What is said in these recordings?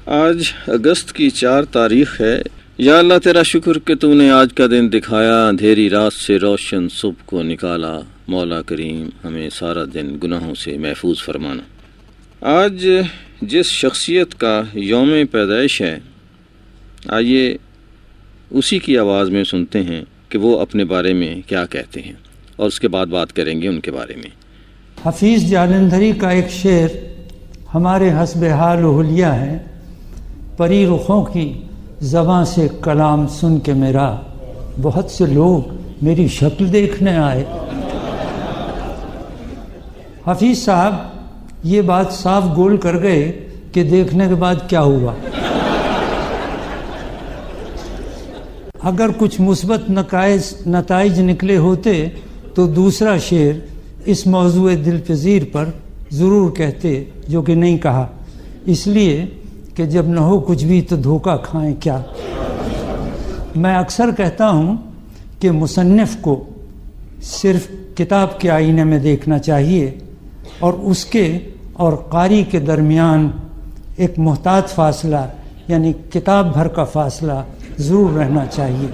آج اگست کی 4 تاریخ ہے۔ یا اللہ تیرا شکر کہ تو نے آج کا دن دکھایا، اندھیری رات سے روشن صبح کو نکالا۔ مولا کریم ہمیں سارا دن گناہوں سے محفوظ فرمانا۔ آج جس شخصیت کا یوم پیدائش ہے، آئیے اسی کی آواز میں سنتے ہیں کہ وہ اپنے بارے میں کیا کہتے ہیں، اور اس کے بعد بات کریں گے ان کے بارے میں۔ حفیظ جالندھری کا ایک شعر ہمارے حسب حال و حلیہ ہے۔ پری رخوں کی زباں سے کلام سن کے میرا بہت سے لوگ میری شکل دیکھنے آئے۔ حفیظ صاحب یہ بات صاف گول کر گئے کہ دیکھنے کے بعد کیا ہوا۔ اگر کچھ مثبت نتائج نکلے ہوتے تو دوسرا شعر اس موضوع دلپذیر پر ضرور کہتے، جو کہ نہیں کہا، اس لیے کہ جب نہ ہو کچھ بھی تو دھوکہ کھائیں کیا۔ میں اکثر کہتا ہوں کہ مصنف کو صرف کتاب کے آئینے میں دیکھنا چاہیے، اور اس کے اور قاری کے درمیان ایک محتاط فاصلہ، یعنی کتاب بھر کا فاصلہ ضرور رہنا چاہیے۔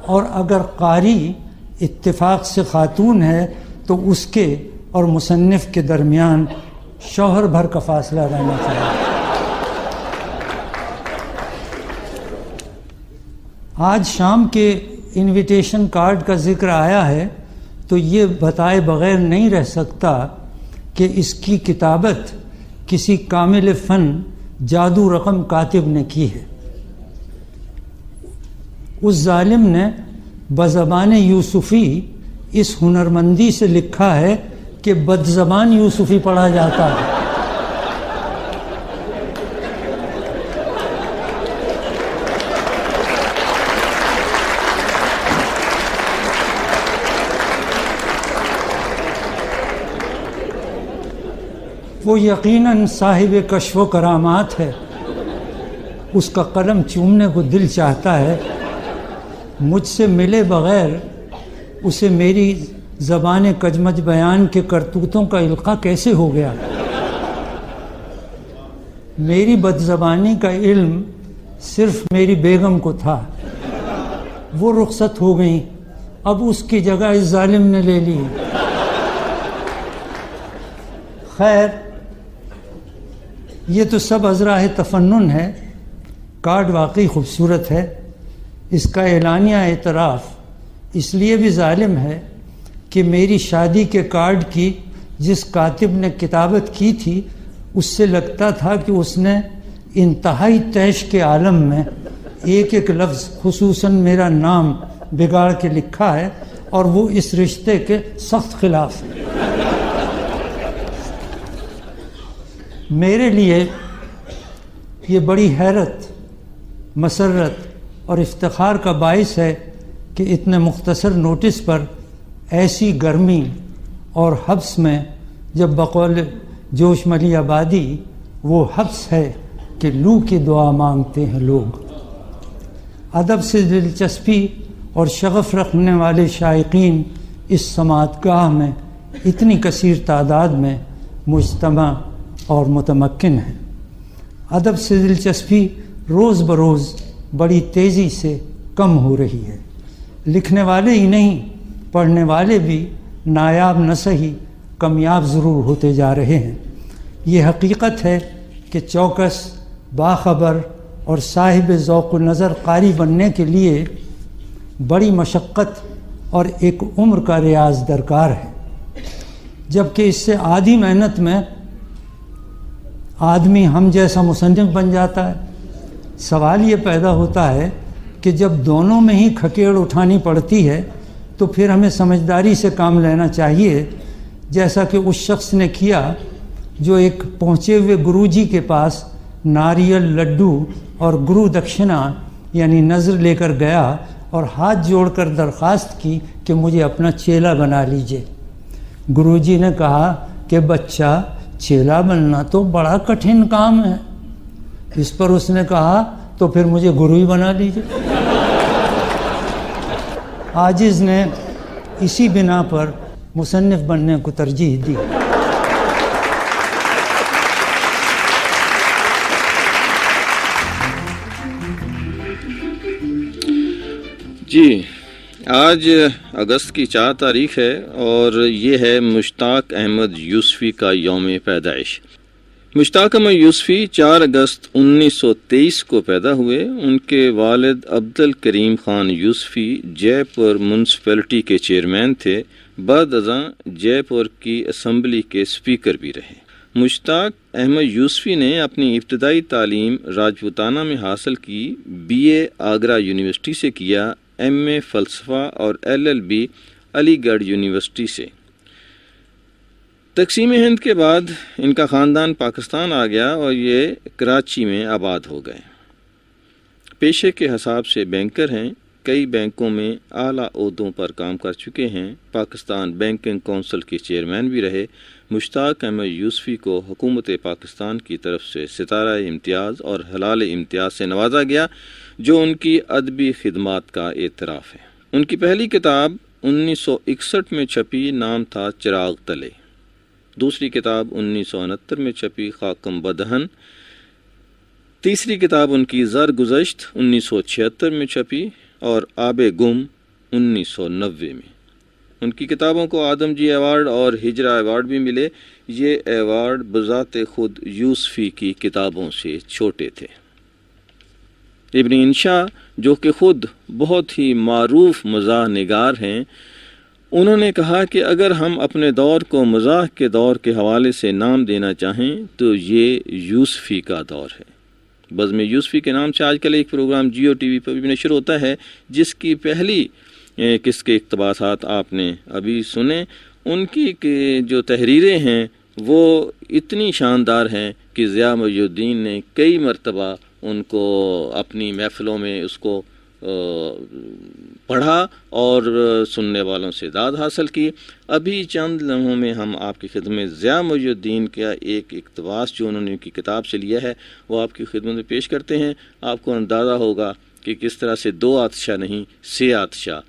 اور اگر قاری اتفاق سے خاتون ہے تو اس کے اور مصنف کے درمیان شوہر بھر کا فاصلہ رہنا چاہیے۔ آج شام کے انویٹیشن کارڈ کا ذکر آیا ہے تو یہ بتائے بغیر نہیں رہ سکتا کہ اس کی کتابت کسی کامل فن جادو رقم کاتب نے کی ہے۔ اس ظالم نے بزبان یوسفی اس ہنرمندی سے لکھا ہے کہ بد زبان یوسفی پڑھا جاتا ہے۔ وہ یقیناً صاحب کشف و کرامات ہے، اس کا قلم چومنے کو دل چاہتا ہے۔ مجھ سے ملے بغیر اسے میری زبان کجمج بیان کے کرتوتوں کا القاء کیسے ہو گیا؟ میری بد زبانی کا علم صرف میری بیگم کو تھا، وہ رخصت ہو گئیں، اب اس کی جگہ اس ظالم نے لے لی۔ خیر، یہ تو سب ازراہ تفنن ہے۔ کارڈ واقعی خوبصورت ہے۔ اس کا اعلانیہ اعتراف اس لیے بھی ظالم ہے کہ میری شادی کے کارڈ کی جس کاتب نے کتابت کی تھی، اس سے لگتا تھا کہ اس نے انتہائی طیش کے عالم میں ایک ایک لفظ، خصوصاً میرا نام، بگاڑ کے لکھا ہے، اور وہ اس رشتے کے سخت خلاف ہے۔ میرے لیے یہ بڑی حیرت، مسرت اور افتخار کا باعث ہے کہ اتنے مختصر نوٹس پر ایسی گرمی اور حبس میں، جب بقول جوش ملی آبادی وہ حبس ہے کہ لو کی دعا مانگتے ہیں لوگ۔ ادب سے دلچسپی اور شغف رکھنے والے شائقین اس سماعت گاہ میں اتنی کثیر تعداد میں مجتمع اور متمکن ہیں۔ ادب سے دلچسپی روز بروز بڑی تیزی سے کم ہو رہی ہے۔ لکھنے والے ہی نہیں، پڑھنے والے بھی نایاب نہ سہی کامیاب ضرور ہوتے جا رہے ہیں۔ یہ حقیقت ہے کہ چوکس، باخبر اور صاحب ذوق و نظر قاری بننے کے لیے بڑی مشقت اور ایک عمر کا ریاض درکار ہے، جبکہ اس سے آدھی محنت میں آدمی ہم جیسا مصنف بن جاتا ہے۔ سوال یہ پیدا ہوتا ہے کہ جب دونوں میں ہی کھکیڑ اٹھانی پڑتی ہے تو پھر ہمیں سمجھداری سے کام لینا چاہیے، جیسا کہ اس شخص نے کیا جو ایک پہنچے ہوئے گرو جی کے پاس ناریل، لڈو اور گرو دکشنا یعنی نذر لے کر گیا اور ہاتھ جوڑ کر درخواست کی کہ مجھے اپنا چیلا بنا لیجئے۔ گرو جی نے کہا کہ بچہ، چیلا بننا تو بڑا کٹھن کام ہے۔ اس پر اس نے کہا تو پھر مجھے گرو ہی بنا لیجئے۔ عاجز نے اسی بنا پر مصنف بننے کو ترجیح دی۔ جی، آج اگست کی 4 تاریخ ہے اور یہ ہے مشتاق احمد یوسفی کا یوم پیدائش۔ مشتاق احمد یوسفی 4 اگست 1923 کو پیدا ہوئے۔ ان کے والد عبد الکریم خان یوسفی جے پور میونسپلٹی کے چیئرمین تھے، بعد ازاں جے پور کی اسمبلی کے اسپیکر بھی رہے۔ مشتاق احمد یوسفی نے اپنی ابتدائی تعلیم راجپوتانہ میں حاصل کی، BA آگرہ یونیورسٹی سے کیا، MA فلسفہ اور LLB علی گڑھ یونیورسٹی سے۔ تقسیم ہند کے بعد ان کا خاندان پاکستان آ گیا اور یہ کراچی میں آباد ہو گئے۔ پیشے کے حساب سے بینکر ہیں، کئی بینکوں میں اعلیٰ عہدوں پر کام کر چکے ہیں، پاکستان بینکنگ کونسل کے چیئرمین بھی رہے۔ مشتاق احمد یوسفی کو حکومت پاکستان کی طرف سے ستارہ امتیاز اور ہلال امتیاز سے نوازا گیا، جو ان کی ادبی خدمات کا اعتراف ہے۔ ان کی پہلی کتاب 1961 میں چھپی، نام تھا چراغ تلے۔ دوسری کتاب 1969 میں چھپی، خاکم بدہن۔ تیسری کتاب ان کی زرگزشت 1976 میں چھپی اور آب گم 1990 میں۔ ان کی کتابوں کو آدم جی ایوارڈ اور ہجرا ایوارڈ بھی ملے۔ یہ ایوارڈ بذات خود یوسفی کی کتابوں سے چھوٹے تھے۔ ابن انشا، جو کہ خود بہت ہی معروف مزاح نگار ہیں، انہوں نے کہا کہ اگر ہم اپنے دور کو مزاح کے دور کے حوالے سے نام دینا چاہیں تو یہ یوسفی کا دور ہے۔ بزم یوسفی کے نام سے آج کل ایک پروگرام جیو ٹی وی پر بھی نشر ہوتا ہے، جس کی پہلی قسط کے اقتباسات آپ نے ابھی سنے۔ ان کی جو تحریریں ہیں وہ اتنی شاندار ہیں کہ ضیاء محی الدین نے کئی مرتبہ ان کو اپنی محفلوں میں اس کو پڑھا اور سننے والوں سے داد حاصل کی۔ ابھی چند لمحوں میں ہم آپ کی خدمت میں ضیاء محی الدین کا ایک اقتباس جو انہوں نے ان کی کتاب سے لیا ہے وہ آپ کی خدمت میں پیش کرتے ہیں۔ آپ کو اندازہ ہوگا کہ کس طرح سے 2 آتشہ نہیں 6 آتشہ،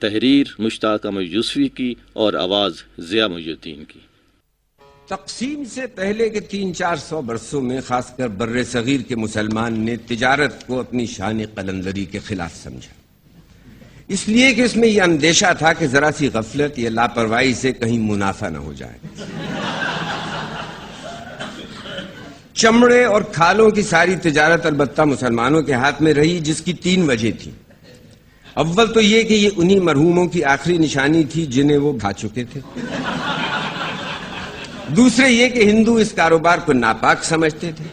تحریر مشتاق احمد یوسفی کی اور آواز ضیاء محی الدین کی۔ تقسیم سے پہلے کے 300-400 برسوں میں خاص کر بر صغیر کے مسلمان نے تجارت کو اپنی شان قلندری کے خلاف سمجھا، اس لیے کہ اس میں یہ اندیشہ تھا کہ ذرا سی غفلت یا لاپرواہی سے کہیں منافع نہ ہو جائے۔ چمڑے اور کھالوں کی ساری تجارت البتہ مسلمانوں کے ہاتھ میں رہی، جس کی 3 وجہ تھی۔ اول تو یہ کہ یہ انہی مرحوموں کی آخری نشانی تھی جنہیں وہ کھا چکے تھے۔ دوسرے یہ کہ ہندو اس کاروبار کو ناپاک سمجھتے تھے۔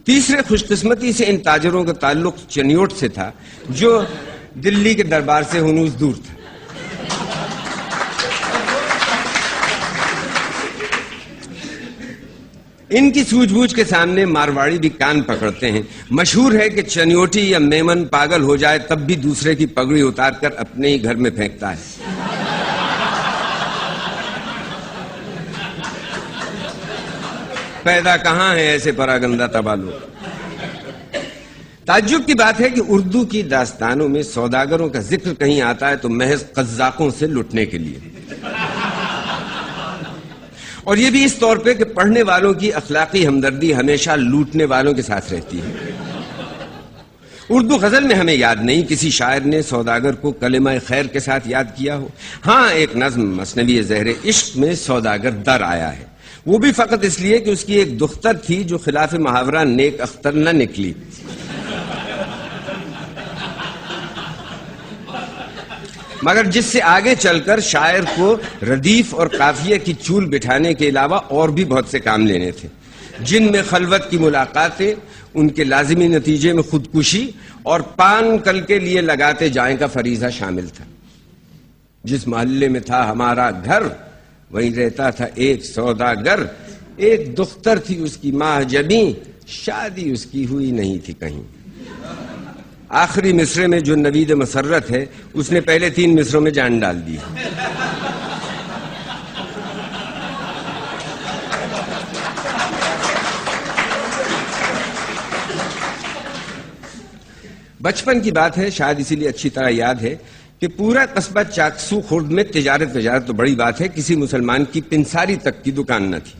تیسرے، خوش قسمتی سے ان تاجروں کا تعلق چنیوٹ سے تھا، جو دلی کے دربار سے ہنوز دور تھا۔ ان کی سوجھ بوجھ کے سامنے مارواڑی بھی کان پکڑتے ہیں۔ مشہور ہے کہ چنیوٹی یا میمن پاگل ہو جائے تب بھی دوسرے کی پگڑی اتار کر اپنے ہی گھر میں پھینکتا ہے۔ پیدا کہاں ہے ایسے پراگندہ تبالو۔ تعجب کی بات ہے کہ اردو کی داستانوں میں سوداگروں کا ذکر کہیں آتا ہے تو محض قزاقوں سے لٹنے کے لیے، اور یہ بھی اس طور پہ کہ پڑھنے والوں کی اخلاقی ہمدردی ہمیشہ لوٹنے والوں کے ساتھ رہتی ہے۔ اردو غزل میں ہمیں یاد نہیں کسی شاعر نے سوداگر کو کلمہ خیر کے ساتھ یاد کیا ہو۔ ہاں، ایک نظم مثنوی زہر عشق میں سوداگر در آیا ہے، وہ بھی فقط اس لیے کہ اس کی ایک دختر تھی جو خلاف محاورہ نیک اختر نہ نکلی۔ مگر جس سے آگے چل کر شاعر کو ردیف اور قافیہ کی چول بٹھانے کے علاوہ اور بھی بہت سے کام لینے تھے، جن میں خلوت کی ملاقاتیں، ان کے لازمی نتیجے میں خودکشی اور پان کل کے لیے لگاتے جائیں کا فریضہ شامل تھا۔ جس محلے میں تھا ہمارا گھر وہیں رہتا تھا ایک سوداگر، ایک دختر تھی اس کی ماہ جبیں، شادی اس کی ہوئی نہیں تھی کہیں۔ آخری مصرے میں جو نوید مسرت ہے اس نے پہلے 3 مصروں میں جان ڈال دی۔ بچپن کی بات ہے، شاید اسی لیے اچھی طرح یاد ہے کہ پورا قصبہ چاکسو خرد میں تجارت تو بڑی بات ہے، کسی مسلمان کی پنساری تک کی دکان نہ تھی۔